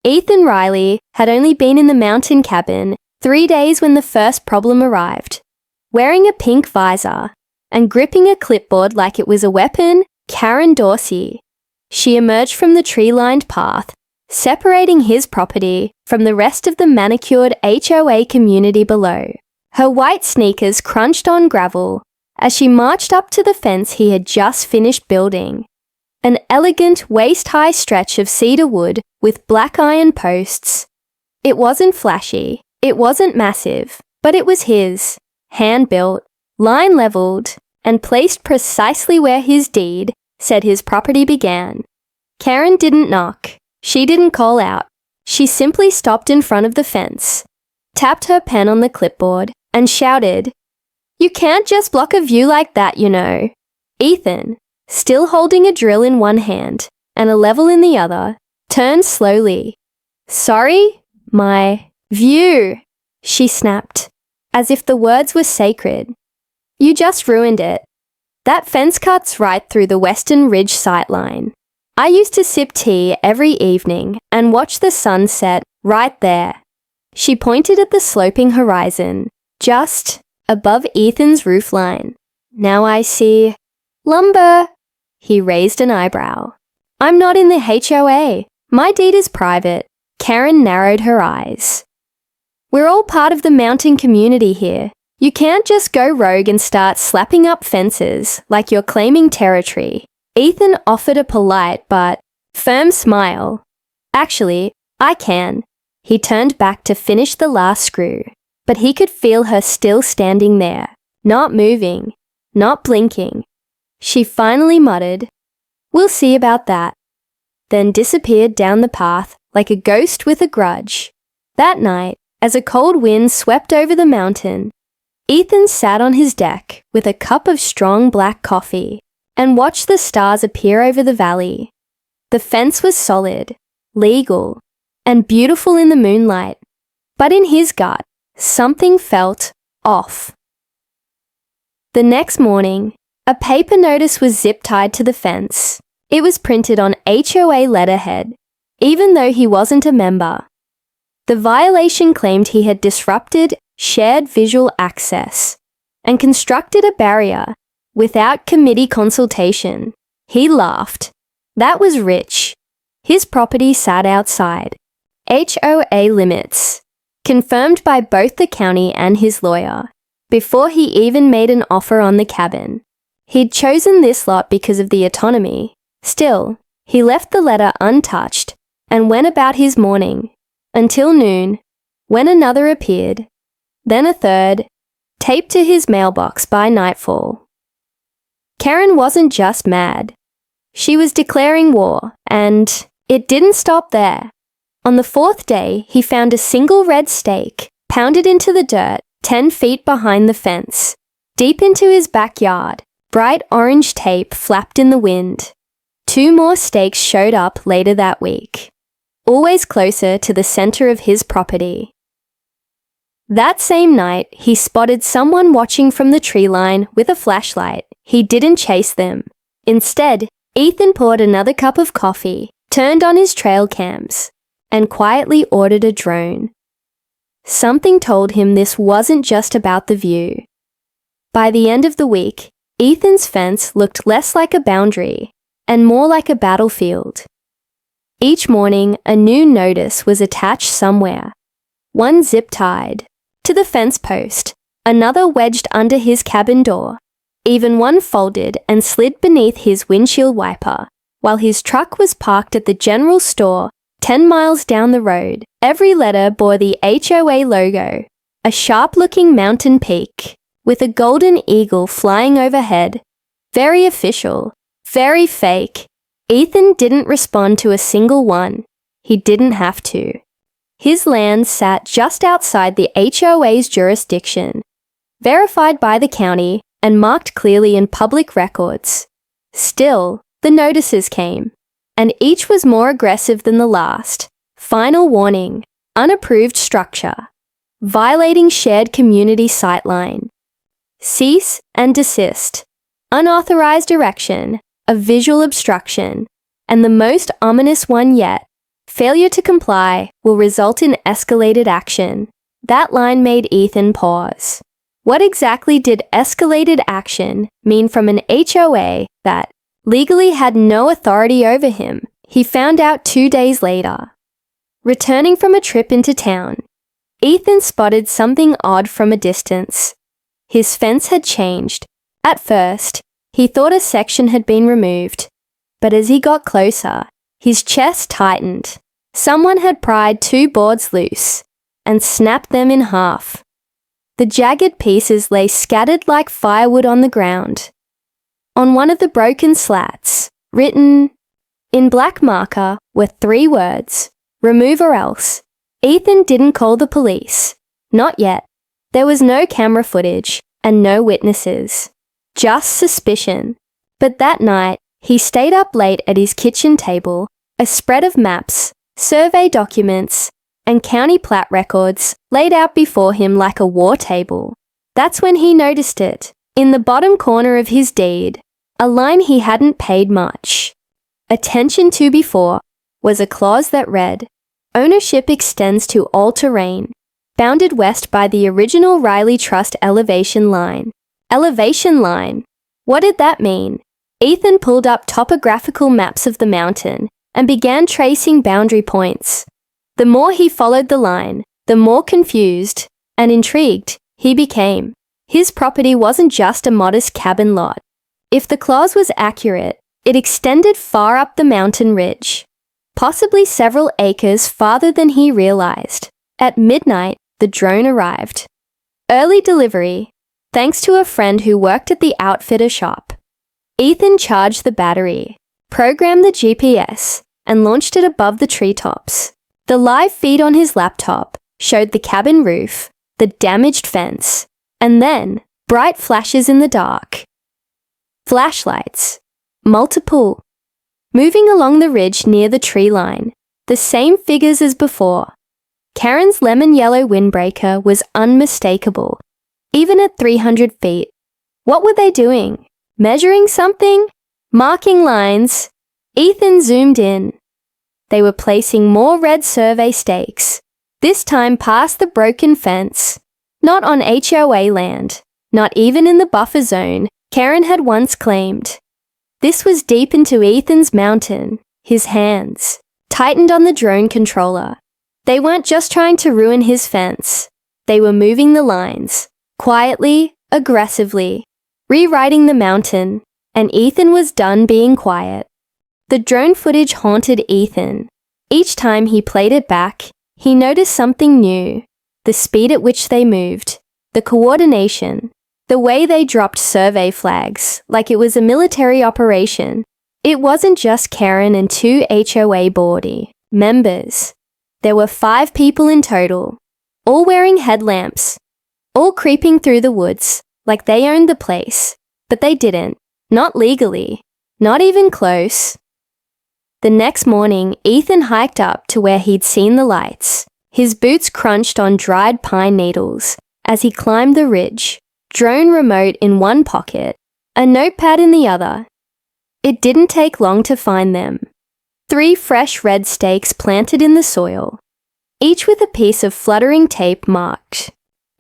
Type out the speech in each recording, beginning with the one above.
Ethan Riley had only been in the mountain cabin 3 days when the first problem arrived. Wearing a pink visor and gripping a clipboard like it was a weapon, Karen Dorsey. She emerged from the tree-lined path, separating his property from the rest of the manicured HOA community below. Her white sneakers crunched on gravel as she marched up to the fence he had just finished building. An elegant waist-high stretch of cedar wood with black iron posts. It wasn't flashy, it wasn't massive, but it was his, hand-built, line-leveled, and placed precisely where his deed said his property began. Karen didn't knock. She didn't call out. She simply stopped in front of the fence, tapped her pen on the clipboard, and shouted, "You can't just block a view like that, you know." Ethan, still holding a drill in one hand and a level in the other, turned slowly. "Sorry? My view," she snapped, as if the words were sacred. "You just ruined it. That fence cuts right through the Western Ridge sightline. I used to sip tea every evening and watch the sun set right there." She pointed at the sloping horizon, just above Ethan's roofline. "Now I see lumber." He raised an eyebrow. "I'm not in the HOA. My deed is private." Karen narrowed her eyes. "We're all part of the mountain community here. You can't just go rogue and start slapping up fences like you're claiming territory." Ethan offered a polite but firm smile. "Actually, I can." He turned back to finish the last screw, but he could feel her still standing there, not moving, not blinking. She finally muttered, "We'll see about that," then disappeared down the path like a ghost with a grudge. That night, as a cold wind swept over the mountain, Ethan sat on his deck with a cup of strong black coffee and watched the stars appear over the valley. The fence was solid, legal, and beautiful in the moonlight, but in his gut, something felt off. The next morning, a paper notice was zip-tied to the fence. It was printed on HOA letterhead, even though he wasn't a member. The violation claimed he had disrupted shared visual access and constructed a barrier without committee consultation. He laughed. That was rich. His property sat outside HOA limits, confirmed by both the county and his lawyer, before he even made an offer on the cabin. He'd chosen this lot because of the autonomy. Still, he left the letter untouched and went about his morning, until noon, when another appeared, then a third, taped to his mailbox by nightfall. Karen wasn't just mad. She was declaring war, and it didn't stop there. On the fourth day, he found a single red stake pounded into the dirt 10 feet behind the fence. Deep into his backyard, bright orange tape flapped in the wind. 2 more stakes showed up later that week, always closer to the center of his property. That same night, he spotted someone watching from the tree line with a flashlight. He didn't chase them. Instead, Ethan poured another cup of coffee, turned on his trail cams, and quietly ordered a drone. Something told him this wasn't just about the view. By the end of the week, Ethan's fence looked less like a boundary and more like a battlefield. Each morning, a new notice was attached somewhere. One zip-tied to the fence post, another wedged under his cabin door, even one folded and slid beneath his windshield wiper, while his truck was parked at the general store 10 miles down the road. Every letter bore the HOA logo, a sharp-looking mountain peak with a golden eagle flying overhead. Very official, very fake. Ethan didn't respond to a single one. He didn't have to. His land sat just outside the HOA's jurisdiction, verified by the county and marked clearly in public records. Still, the notices came, and each was more aggressive than the last. Final warning: unapproved structure, violating shared community sightline, cease and desist, unauthorized erection, a visual obstruction, and the most ominous one yet, Failure to comply will result in escalated action. That line made Ethan pause. What exactly did escalated action mean from an HOA that legally had no authority over him? He found out 2 days later. Returning from a trip into town, Ethan spotted something odd from a distance. His fence had changed. At first, he thought a section had been removed, but as he got closer, his chest tightened. Someone had pried 2 boards loose and snapped them in half. The jagged pieces lay scattered like firewood on the ground. On one of the broken slats, written in black marker, were 3 words, "Remove or else." Ethan didn't call the police. Not yet. There was no camera footage and no witnesses. Just suspicion. But that night, he stayed up late at his kitchen table, a spread of maps, survey documents, and county plat records laid out before him like a war table. That's when he noticed it. In the bottom corner of his deed, a line he hadn't paid much attention to before was a clause that read, "Ownership extends to all terrain, bounded west by the original Riley Trust elevation line." Elevation line. What did that mean? Ethan pulled up topographical maps of the mountain and began tracing boundary points. The more he followed the line, the more confused and intrigued he became. His property wasn't just a modest cabin lot. If the clause was accurate, it extended far up the mountain ridge, possibly several acres farther than he realized. At midnight, the drone arrived. Early delivery, thanks to a friend who worked at the outfitter shop. Ethan charged the battery, programmed the GPS, and launched it above the treetops. The live feed on his laptop showed the cabin roof, the damaged fence, and then bright flashes in the dark. Flashlights. Multiple. Moving along the ridge near the tree line, the same figures as before. Karen's lemon yellow windbreaker was unmistakable, even at 300 feet. What were they doing? Measuring something? Marking lines? Ethan zoomed in. They were placing more red survey stakes, this time past the broken fence. Not on HOA land, not even in the buffer zone Karen had once claimed. This was deep into Ethan's mountain. His hands tightened on the drone controller. They weren't just trying to ruin his fence. They were moving the lines, quietly, aggressively, rewriting the mountain, and Ethan was done being quiet. The drone footage haunted Ethan. Each time he played it back, he noticed something new. The speed at which they moved, the coordination, the way they dropped survey flags like it was a military operation. It wasn't just Karen and 2 HOA board members. There were 5 people in total, all wearing headlamps, all creeping through the woods like they owned the place, but they didn't. Not legally, not even close. The next morning, Ethan hiked up to where he'd seen the lights. His boots crunched on dried pine needles as he climbed the ridge, drone remote in one pocket, a notepad in the other. It didn't take long to find them. 3 fresh red stakes planted in the soil, each with a piece of fluttering tape marked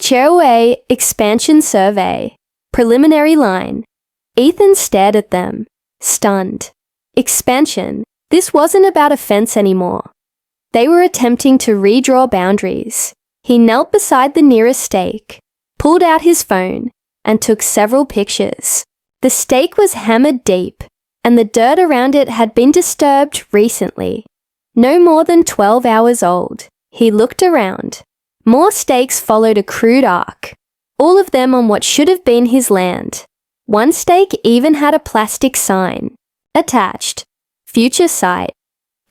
HOA Expansion Survey, Preliminary Line. Ethan stared at them, stunned. Expansion. This wasn't about a fence anymore. They were attempting to redraw boundaries. He knelt beside the nearest stake, pulled out his phone, and took several pictures. The stake was hammered deep, and the dirt around it had been disturbed recently. No more than 12 hours old. He looked around. More stakes followed a crude arc, all of them on what should have been his land. One stake even had a plastic sign attached. Future site.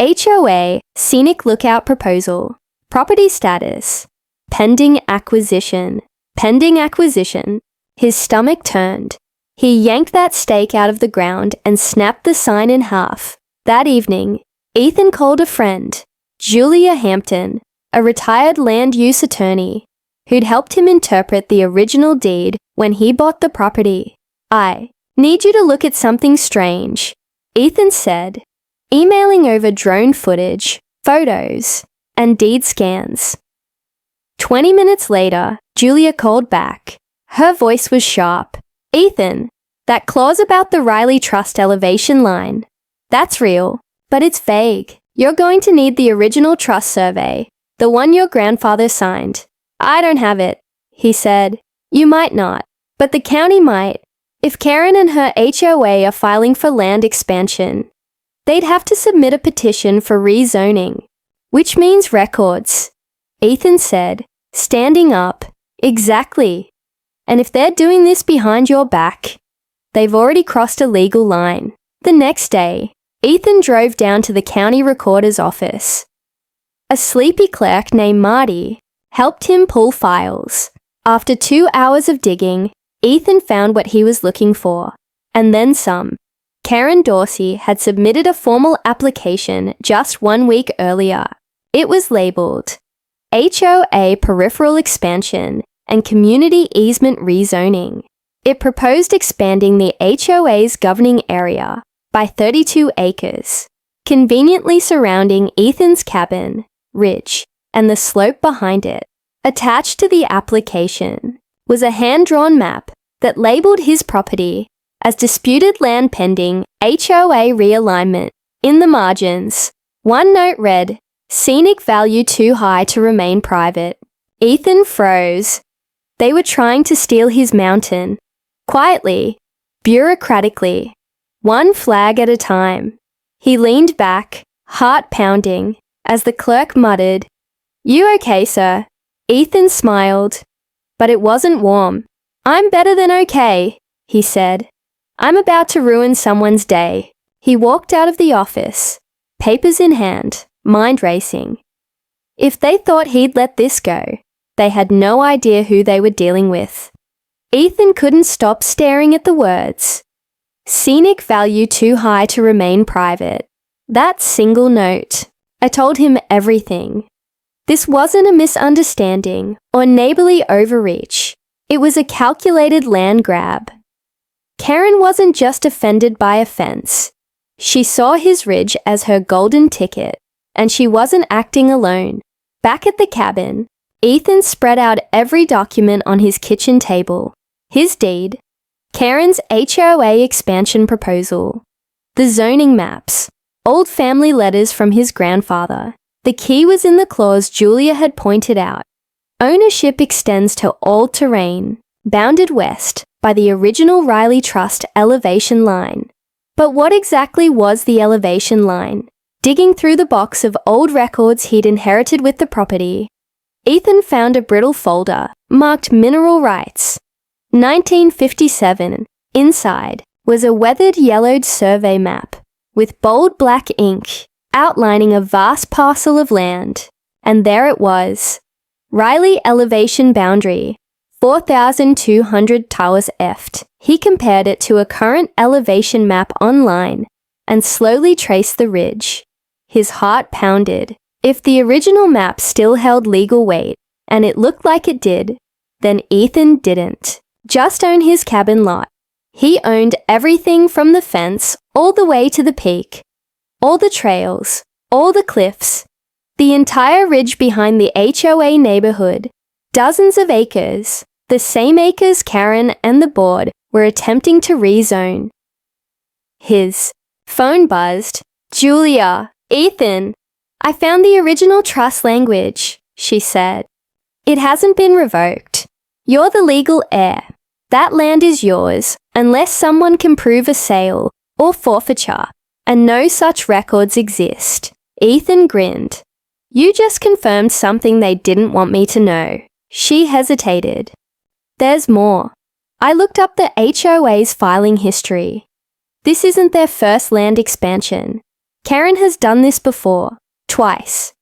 HOA Scenic Lookout Proposal. Property status. Pending acquisition. Pending acquisition. His stomach turned. He yanked that stake out of the ground and snapped the sign in half. That evening, Ethan called a friend, Julia Hampton, a retired land use attorney, who'd helped him interpret the original deed when he bought the property. "I need you to look at something strange," Ethan said, emailing over drone footage photos, and deed scans. 20 minutes later, Julia called back. Her voice was sharp. "Ethan, that clause about the Riley Trust elevation line, that's real, but it's vague. You're going to need the original trust survey, the one your grandfather signed." "I don't have it," he said. "You might not, but the county might. If Karen and her HOA are filing for land expansion, they'd have to submit a petition for rezoning, which means records," Ethan said, standing up. "Exactly. And if they're doing this behind your back, they've already crossed a legal line." The next day, Ethan drove down to the county recorder's office. A sleepy clerk named Marty helped him pull files. After 2 hours of digging, Ethan found what he was looking for, and then some. Karen Dorsey had submitted a formal application just 1 week earlier. It was labeled HOA Peripheral Expansion and Community Easement Rezoning. It proposed expanding the HOA's governing area by 32 acres, conveniently surrounding Ethan's cabin, ridge, and the slope behind it. Attached to the application was a hand-drawn map that labeled his property as disputed land pending HOA realignment. In the margins, one note read, "Scenic value too high to remain private." Ethan froze. They were trying to steal his mountain. Quietly, bureaucratically, one flag at a time. He leaned back, heart pounding, as the clerk muttered, "You okay, sir?" Ethan smiled, but it wasn't warm. "I'm better than okay," he said. "I'm about to ruin someone's day." He walked out of the office, papers in hand, mind racing. If they thought he'd let this go, they had no idea who they were dealing with. Ethan couldn't stop staring at the words. Scenic value too high to remain private. That single note. I told him everything. This wasn't a misunderstanding or neighborly overreach. It was a calculated land grab. Karen wasn't just offended by a fence. She saw his ridge as her golden ticket, and she wasn't acting alone. Back at the cabin, Ethan spread out every document on his kitchen table. His deed, Karen's HOA expansion proposal, the zoning maps, old family letters from his grandfather. The key was in the clause Julia had pointed out. Ownership extends to all terrain, bounded west by the original Riley Trust elevation line. But what exactly was the elevation line? Digging through the box of old records he'd inherited with the property, Ethan found a brittle folder marked Mineral Rights. 1957. Inside was a weathered yellowed survey map with bold black ink outlining a vast parcel of land. And there it was. Riley elevation boundary, 4,200 towers eft. He compared it to a current elevation map online and slowly traced the ridge. His heart pounded. If the original map still held legal weight, and it looked like it did, then Ethan didn't just own his cabin lot. He owned everything from the fence all the way to the peak. All the trails, all the cliffs, the entire ridge behind the HOA neighborhood, dozens of acres, the same acres Karen and the board were attempting to rezone. His phone buzzed. "Julia, Ethan, I found the original trust language," she said. "It hasn't been revoked. You're the legal heir. That land is yours unless someone can prove a sale or forfeiture, and no such records exist." Ethan grinned. "You just confirmed something they didn't want me to know." She hesitated. "There's more. I looked up the HOA's filing history. This isn't their first land expansion. Karen has done this before, twice.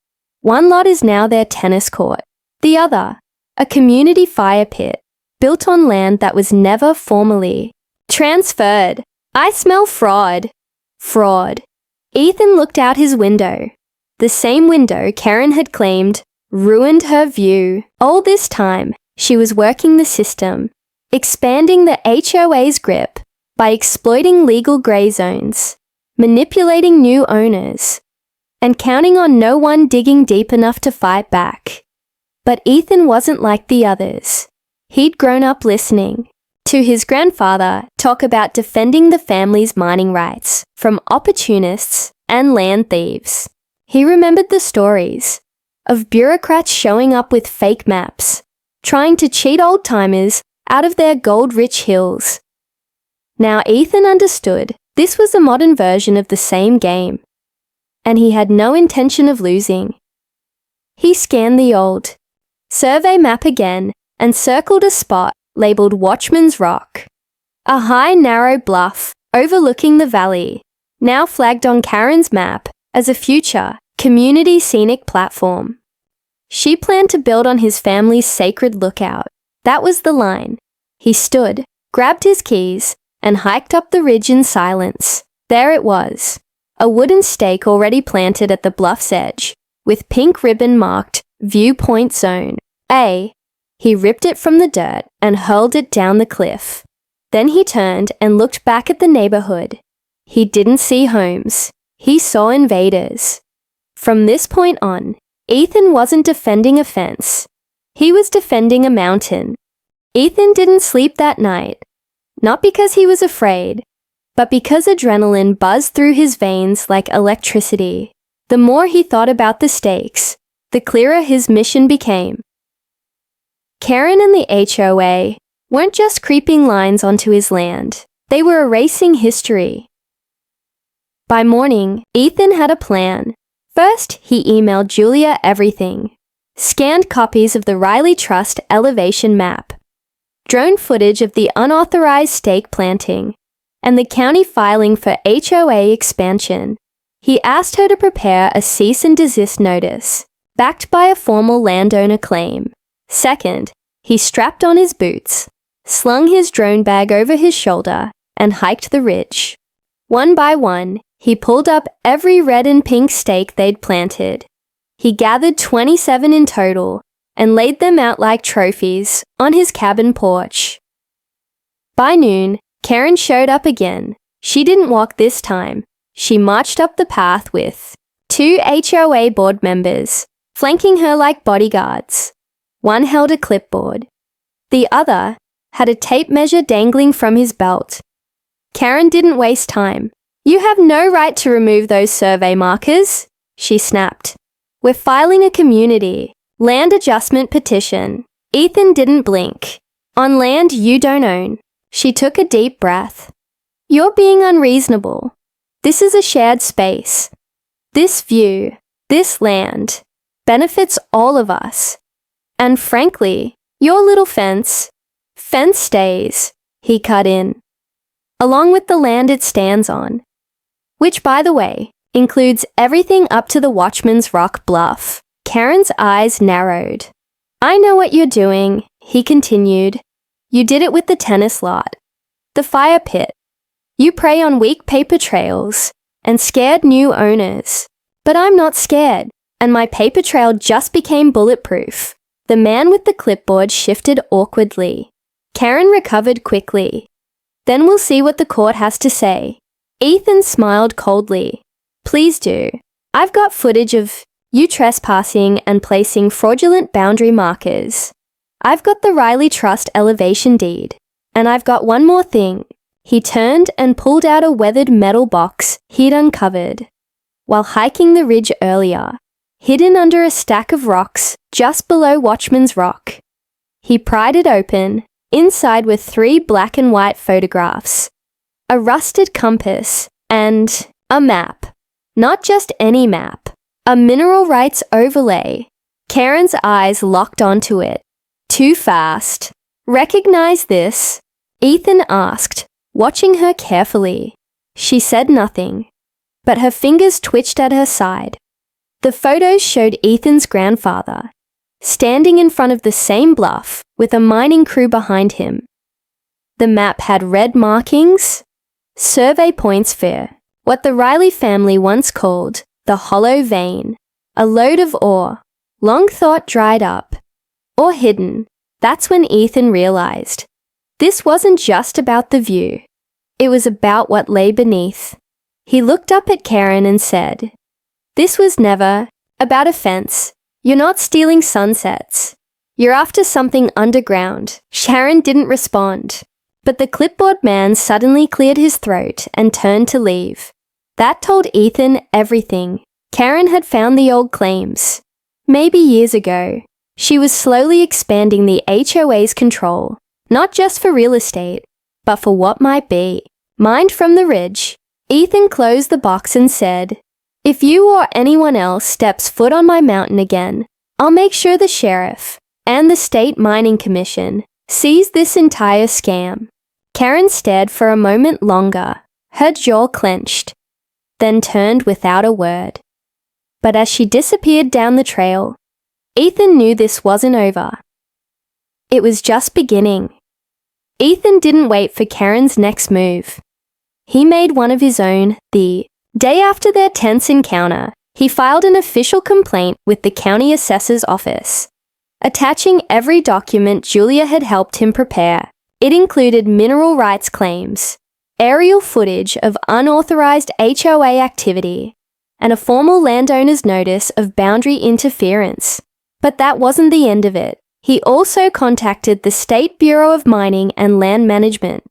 One lot is now their tennis court. The other, a community fire pit, built on land that was never formally transferred. I smell fraud." Fraud. Ethan looked out his window. The same window Karen had claimed ruined her view. All this time, she was working the system, expanding the HOA's grip by exploiting legal grey zones, manipulating new owners, and counting on no one digging deep enough to fight back. But Ethan wasn't like the others. He'd grown up listening to his grandfather talk about defending the family's mining rights from opportunists and land thieves. He remembered the stories of bureaucrats showing up with fake maps, trying to cheat old-timers out of their gold-rich hills. Now Ethan understood this was a modern version of the same game, and he had no intention of losing. He scanned the old survey map again and circled a spot labeled Watchman's Rock, a high, narrow bluff overlooking the valley, now flagged on Karen's map as a future community scenic platform. She planned to build on his family's sacred lookout. That was the line. He stood, grabbed his keys, and hiked up the ridge in silence. There it was, a wooden stake already planted at the bluff's edge, with pink ribbon marked Viewpoint Zone A. He ripped it from the dirt and hurled it down the cliff. Then he turned and looked back at the neighborhood. He didn't see homes. He saw invaders. From this point on, Ethan wasn't defending a fence. He was defending a mountain. Ethan didn't sleep that night. Not because he was afraid, but because adrenaline buzzed through his veins like electricity. The more he thought about the stakes, the clearer his mission became. Karen and the HOA weren't just creeping lines onto his land. They were erasing history. By morning, Ethan had a plan. First, he emailed Julia everything. Scanned copies of the Riley Trust elevation map, drone footage of the unauthorized stake planting, and the county filing for HOA expansion. He asked her to prepare a cease and desist notice, backed by a formal landowner claim. Second, he strapped on his boots, slung his drone bag over his shoulder, and hiked the ridge. One by one, he pulled up every red and pink stake they'd planted. He gathered 27 in total and laid them out like trophies on his cabin porch. By noon, Karen showed up again. She didn't walk this time. She marched up the path with 2 HOA board members, flanking her like bodyguards. One held a clipboard. The other had a tape measure dangling from his belt. Karen didn't waste time. "You have no right to remove those survey markers," she snapped. "We're filing a community land adjustment petition." Ethan didn't blink. "On land you don't own." She took a deep breath. "You're being unreasonable. This is a shared space. This view, this land, benefits all of us. And frankly, your little fence stays," he cut in, "along with the land it stands on. Which, by the way, includes everything up to the Watchman's Rock bluff." Karen's eyes narrowed. "I know what you're doing," he continued. "You did it with the tennis lot, the fire pit. You prey on weak paper trails and scared new owners. But I'm not scared, and my paper trail just became bulletproof." The man with the clipboard shifted awkwardly. Karen recovered quickly. "Then we'll see what the court has to say." Ethan smiled coldly. "Please do. I've got footage of you trespassing and placing fraudulent boundary markers. I've got the Riley Trust elevation deed. And I've got one more thing." He turned and pulled out a weathered metal box he'd uncovered while hiking the ridge earlier, hidden under a stack of rocks just below Watchman's Rock. He pried it open. Inside were 3 black and white photographs, a rusted compass, and a map. Not just any map, a mineral rights overlay. Karen's eyes locked onto it. "Too fast. Recognize this?" Ethan asked, watching her carefully. She said nothing, but her fingers twitched at her side. The photos showed Ethan's grandfather, standing in front of the same bluff with a mining crew behind him. The map had red markings, survey points for what the Riley family once called the hollow vein, a lode of ore, long thought dried up, or hidden. That's when Ethan realized this wasn't just about the view. It was about what lay beneath. He looked up at Karen and said, This was never about a fence. You're not stealing sunsets. You're after something underground. Sharon didn't respond, but the clipboard man suddenly cleared his throat and turned to leave. That told Ethan everything. Karen had found the old claims. Maybe years ago, she was slowly expanding the HOA's control, not just for real estate, but for what might be. Mined from the ridge, Ethan closed the box and said, "If you or anyone else steps foot on my mountain again, I'll make sure the sheriff and the State Mining Commission sees this entire scam." Karen stared for a moment longer, her jaw clenched, then turned without a word. But as she disappeared down the trail, Ethan knew this wasn't over. It was just beginning. Ethan didn't wait for Karen's next move. He made one of his own. The day after their tense encounter, he filed an official complaint with the county assessor's office, attaching every document Julia had helped him prepare. It included mineral rights claims, aerial footage of unauthorized HOA activity, and a formal landowner's notice of boundary interference. But that wasn't the end of it. He also contacted the State Bureau of Mining and Land Management,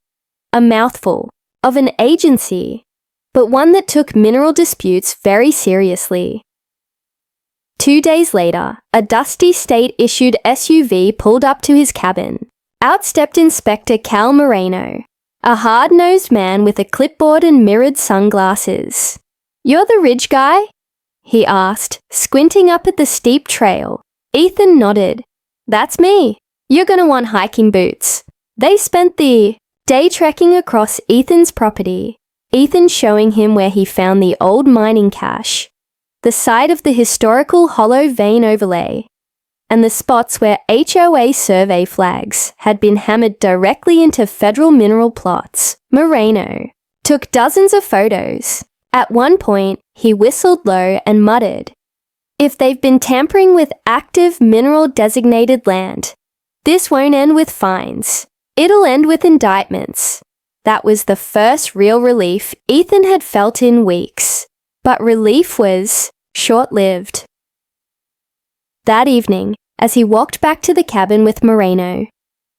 a mouthful of an agency, but one that took mineral disputes very seriously. 2 days later, a dusty state-issued SUV pulled up to his cabin. Out stepped Inspector Cal Moreno, a hard-nosed man with a clipboard and mirrored sunglasses. "You're the ridge guy?" he asked, squinting up at the steep trail. Ethan nodded. "That's me. You're gonna want hiking boots." They spent the day trekking across Ethan's property, Ethan showing him where he found the old mining cache, the site of the historical hollow vein overlay, and the spots where HOA survey flags had been hammered directly into federal mineral plots. Moreno took dozens of photos. At one point, he whistled low and muttered, "If they've been tampering with active mineral-designated land, this won't end with fines. It'll end with indictments." That was the first real relief Ethan had felt in weeks. But relief was short-lived. That evening, as he walked back to the cabin with Moreno,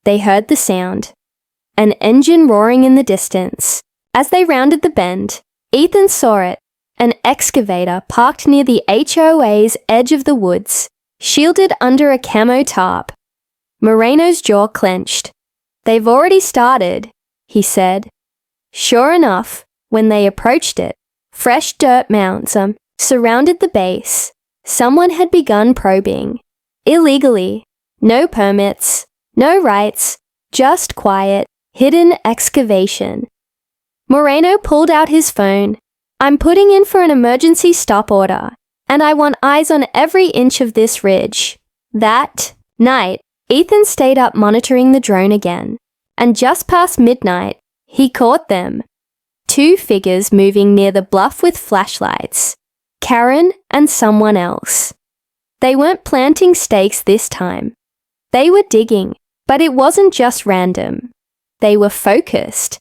they heard the sound. An engine roaring in the distance. As they rounded the bend, Ethan saw it. An excavator parked near the HOA's edge of the woods, shielded under a camo tarp. Moreno's jaw clenched. "They've already started," he said. Sure enough, when they approached it, fresh dirt mounds surrounded the base. Someone had begun probing. Illegally. No permits, no rights, just quiet, hidden excavation. Moreno pulled out his phone. "I'm putting in for an emergency stop order, and I want eyes on every inch of this ridge." That night, Ethan stayed up monitoring the drone again, and just past midnight, he caught them. 2 figures moving near the bluff with flashlights. Karen and someone else. They weren't planting stakes this time. They were digging, but it wasn't just random. They were focused,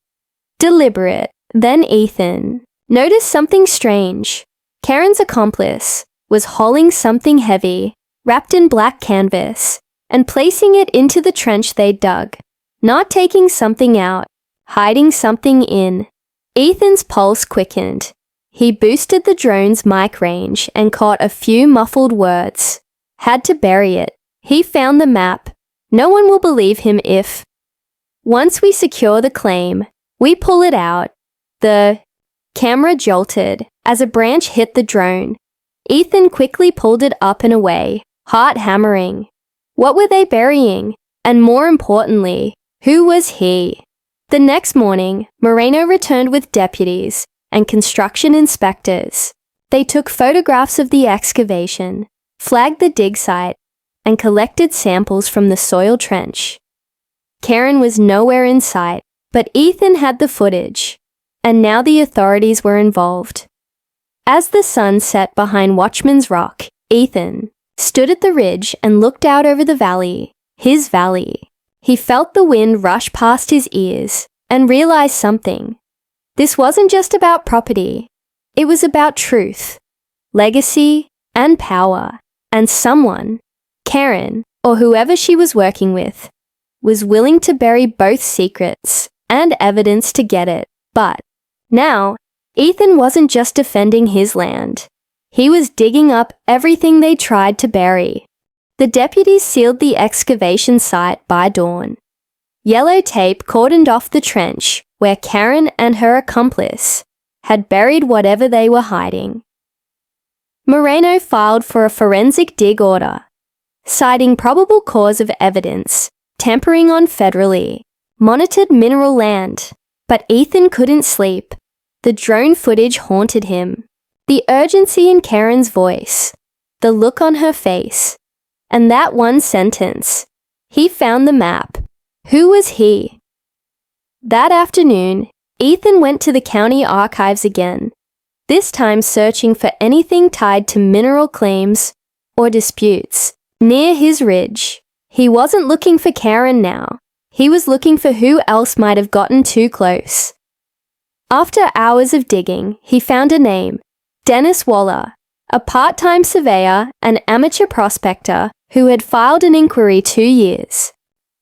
deliberate. Then Ethan noticed something strange. Karen's accomplice was hauling something heavy, wrapped in black canvas, and placing it into the trench they'd dug. Not taking something out, hiding something in. Ethan's pulse quickened. He boosted the drone's mic range and caught a few muffled words. Had to bury it. He found the map. No one will believe him if. Once we secure the claim, we pull it out. The camera jolted as a branch hit the drone. Ethan quickly pulled it up and away, heart hammering. What were they burying? And more importantly, who was he? The next morning, Moreno returned with deputies and construction inspectors. They took photographs of the excavation, flagged the dig site, and collected samples from the soil trench. Karen was nowhere in sight, but Ethan had the footage, and now the authorities were involved. As the sun set behind Watchman's Rock, Ethan stood at the ridge and looked out over the valley, his valley. He felt the wind rush past his ears and realized something. This wasn't just about property. It was about truth. legacy, and power. And someone, Karen, or whoever she was working with, was willing to bury both secrets and evidence to get it. But now, Ethan wasn't just defending his land. He was digging up everything they tried to bury. The deputies sealed the excavation site by dawn. Yellow tape cordoned off the trench where Karen and her accomplice had buried whatever they were hiding. Moreno filed for a forensic dig order, citing probable cause of evidence, tampering on federally monitored mineral land. But Ethan couldn't sleep. The drone footage haunted him. The urgency in Karen's voice, the look on her face, and that one sentence. He found the map. Who was he? That afternoon, Ethan went to the county archives again, this time searching for anything tied to mineral claims or disputes near his ridge. He wasn't looking for Karen now. He was looking for who else might have gotten too close. After hours of digging, he found a name, Dennis Waller, a part-time surveyor and amateur prospector who had filed an inquiry 2 years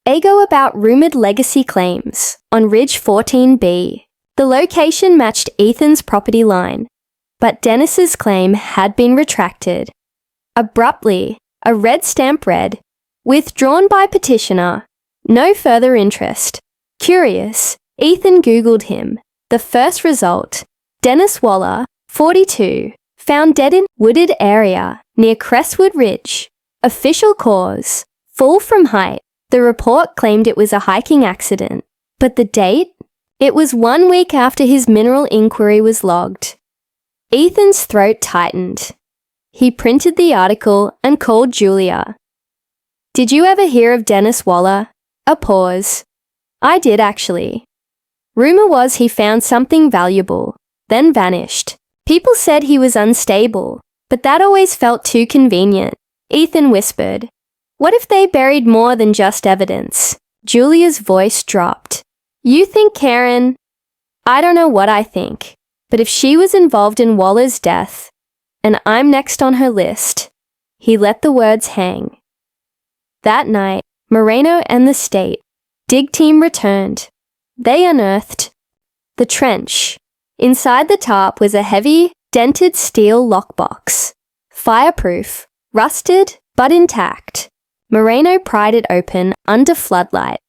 ago about rumored legacy claims on Ridge 14B. The location matched Ethan's property line, but Dennis's claim had been retracted. Abruptly, a red stamp read, "Withdrawn by petitioner. No further interest." Curious, Ethan Googled him. The first result, Dennis Waller, 42, found dead in wooded area near Crestwood Ridge. Official cause, fall from height. The report claimed it was a hiking accident. But the date? It was 1 week after his mineral inquiry was logged. Ethan's throat tightened. He printed the article and called Julia. "Did you ever hear of Dennis Waller?" A pause. "I did, actually. Rumor was he found something valuable, then vanished. People said he was unstable, but that always felt too convenient." Ethan whispered, "What if they buried more than just evidence?" Julia's voice dropped. "You think Karen?" "I don't know what I think, but if she was involved in Waller's death, and I'm next on her list." He let the words hang. That night, Moreno and the state dig team returned. They unearthed the trench. Inside the tarp was a heavy, dented steel lockbox. Fireproof, rusted, but intact. Moreno pried it open under floodlight.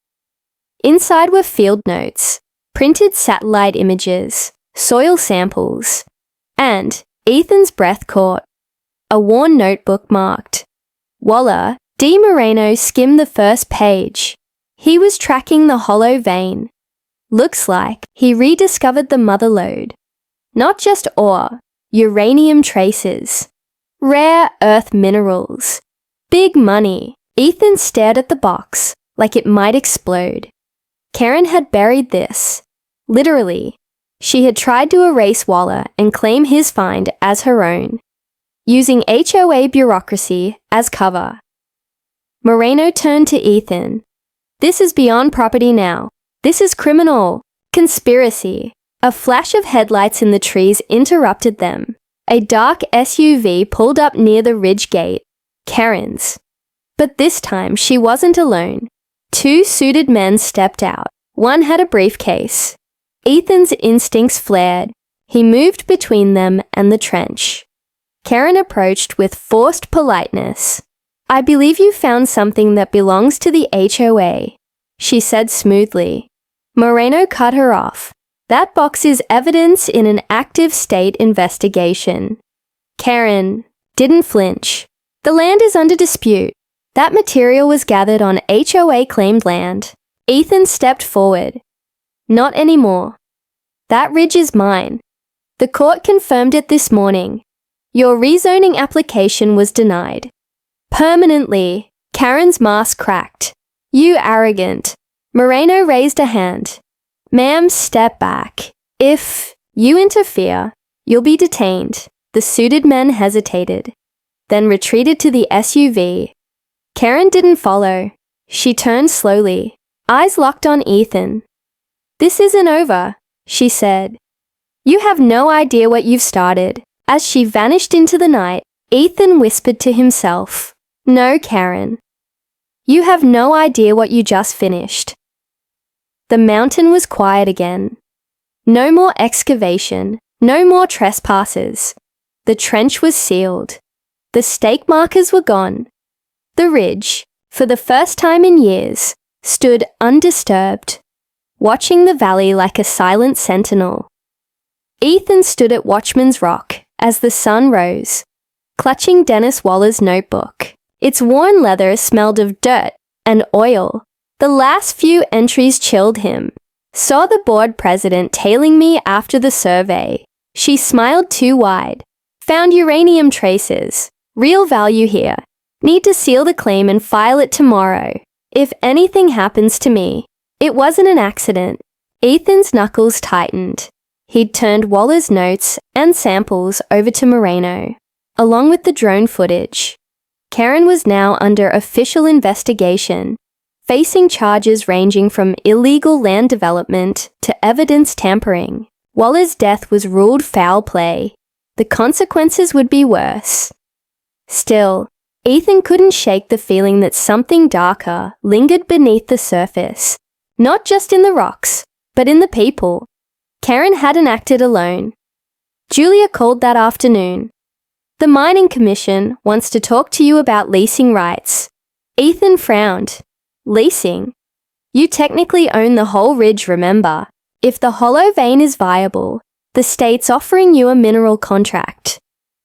Inside were field notes, printed satellite images, soil samples, and Ethan's breath caught. A worn notebook marked Waller. D. Moreno skimmed the first page. He was tracking the hollow vein. Looks like he rediscovered the mother lode. Not just ore, uranium traces, rare earth minerals, big money. Ethan stared at the box like it might explode. Karen had buried this. Literally, she had tried to erase Waller and claim his find as her own, using HOA bureaucracy as cover. Moreno turned to Ethan. "This is beyond property now. This is criminal. Conspiracy." A flash of headlights in the trees interrupted them. A dark SUV pulled up near the ridge gate. Karen's. But this time she wasn't alone. 2 suited men stepped out. One had a briefcase. Ethan's instincts flared. He moved between them and the trench. Karen approached with forced politeness. "I believe you found something that belongs to the HOA," she said smoothly. Moreno cut her off. "That box is evidence in an active state investigation." Karen didn't flinch. "The land is under dispute. That material was gathered on HOA-claimed land." Ethan stepped forward. "Not anymore. That ridge is mine. The court confirmed it this morning. Your rezoning application was denied. Permanently." Karen's mask cracked. "You arrogant." Moreno raised a hand. "Ma'am, step back. If you interfere, you'll be detained." The suited men hesitated, then retreated to the SUV. Karen didn't follow. She turned slowly, eyes locked on Ethan. "This isn't over," she said. "You have no idea what you've started." As she vanished into the night, Ethan whispered to himself, "No, Karen. You have no idea what you just finished." The mountain was quiet again. No more excavation, no more trespassers. The trench was sealed. The stake markers were gone. The ridge, for the first time in years, stood undisturbed, watching the valley like a silent sentinel. Ethan stood at Watchman's Rock as the sun rose, clutching Dennis Waller's notebook. Its worn leather smelled of dirt and oil. The last few entries chilled him. Saw the board president tailing me after the survey. She smiled too wide. Found uranium traces. Real value here. Need to seal the claim and file it tomorrow. If anything happens to me. It wasn't an accident. Ethan's knuckles tightened. He'd turned Waller's notes and samples over to Moreno, along with the drone footage. Karen was now under official investigation, facing charges ranging from illegal land development to evidence tampering. Waller's death was ruled foul play. The consequences would be worse. Still, Ethan couldn't shake the feeling that something darker lingered beneath the surface, not just in the rocks, but in the people. Karen hadn't acted alone. Julia called that afternoon. "The Mining Commission wants to talk to you about leasing rights." Ethan frowned. "Leasing? You technically own the whole ridge, remember? If the hollow vein is viable, the state's offering you a mineral contract.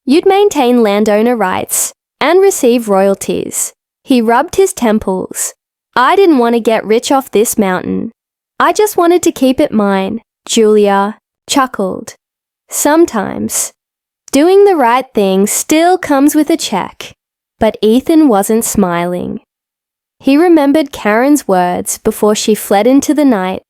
You'd maintain landowner rights and receive royalties." He rubbed his temples. "I didn't want to get rich off this mountain. I just wanted to keep it mine." Julia chuckled. "Sometimes doing the right thing still comes with a check." But Ethan wasn't smiling. He remembered Karen's words before she fled into the night.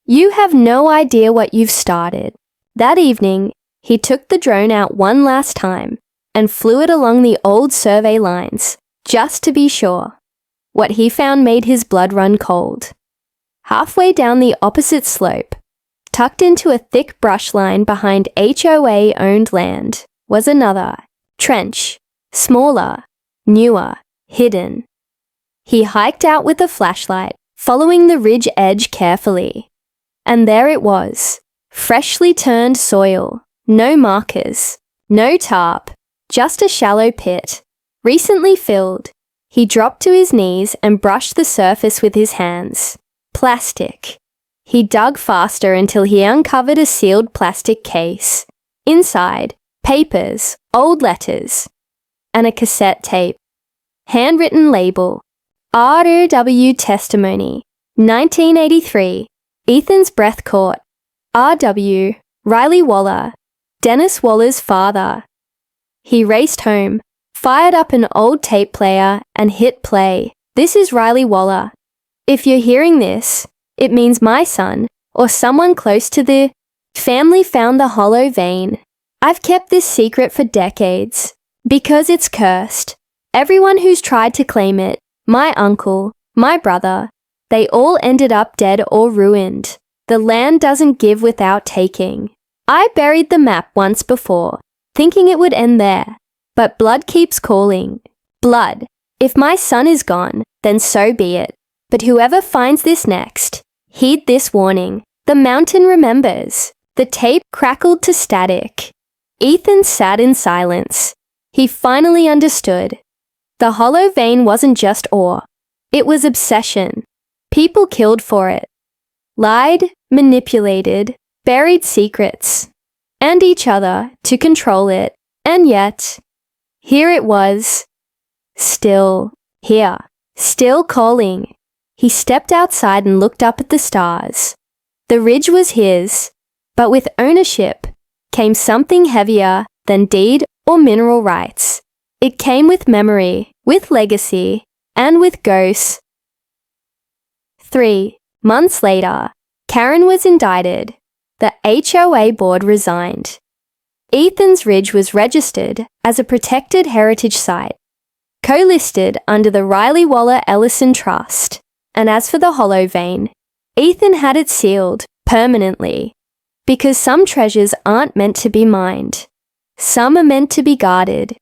"You have no idea what you've started." That evening, he took the drone out one last time and flew it along the old survey lines, just to be sure. What he found made his blood run cold. Halfway down the opposite slope, tucked into a thick brush line behind HOA-owned land, was another trench, smaller, newer, hidden. He hiked out with a flashlight, following the ridge edge carefully. And there it was, freshly turned soil, no markers, no tarp, just a shallow pit, recently filled. He dropped to his knees and brushed the surface with his hands. Plastic. He dug faster until he uncovered a sealed plastic case. Inside, papers, old letters, and a cassette tape. Handwritten label. RW Testimony. 1983. Ethan's breath caught. RW. Riley Waller. Dennis Waller's father. He raced home, fired up an old tape player, and hit play. "This is Riley Waller. If you're hearing this, it means my son, or someone close to the family found the hollow vein. I've kept this secret for decades, because it's cursed. Everyone who's tried to claim it, my uncle, my brother, they all ended up dead or ruined. The land doesn't give without taking. I buried the map once before, thinking it would end there, but blood keeps calling. Blood. If my son is gone, then so be it. But whoever finds this next, heed this warning. The mountain remembers." The tape crackled to static. Ethan sat in silence. He finally understood. The hollow vein wasn't just ore. It was obsession. People killed for it. Lied, manipulated, buried secrets. And each other to control it. And yet, here it was. Still here. Still calling. He stepped outside and looked up at the stars. The ridge was his, but with ownership came something heavier than deed or mineral rights. It came with memory, with legacy, and with ghosts. 3 months later, Karen was indicted. The HOA board resigned. Ethan's Ridge was registered as a protected heritage site, co-listed under the Riley Waller Ellison Trust. And as for the hollow vein, Ethan had it sealed permanently, because some treasures aren't meant to be mined. Some are meant to be guarded.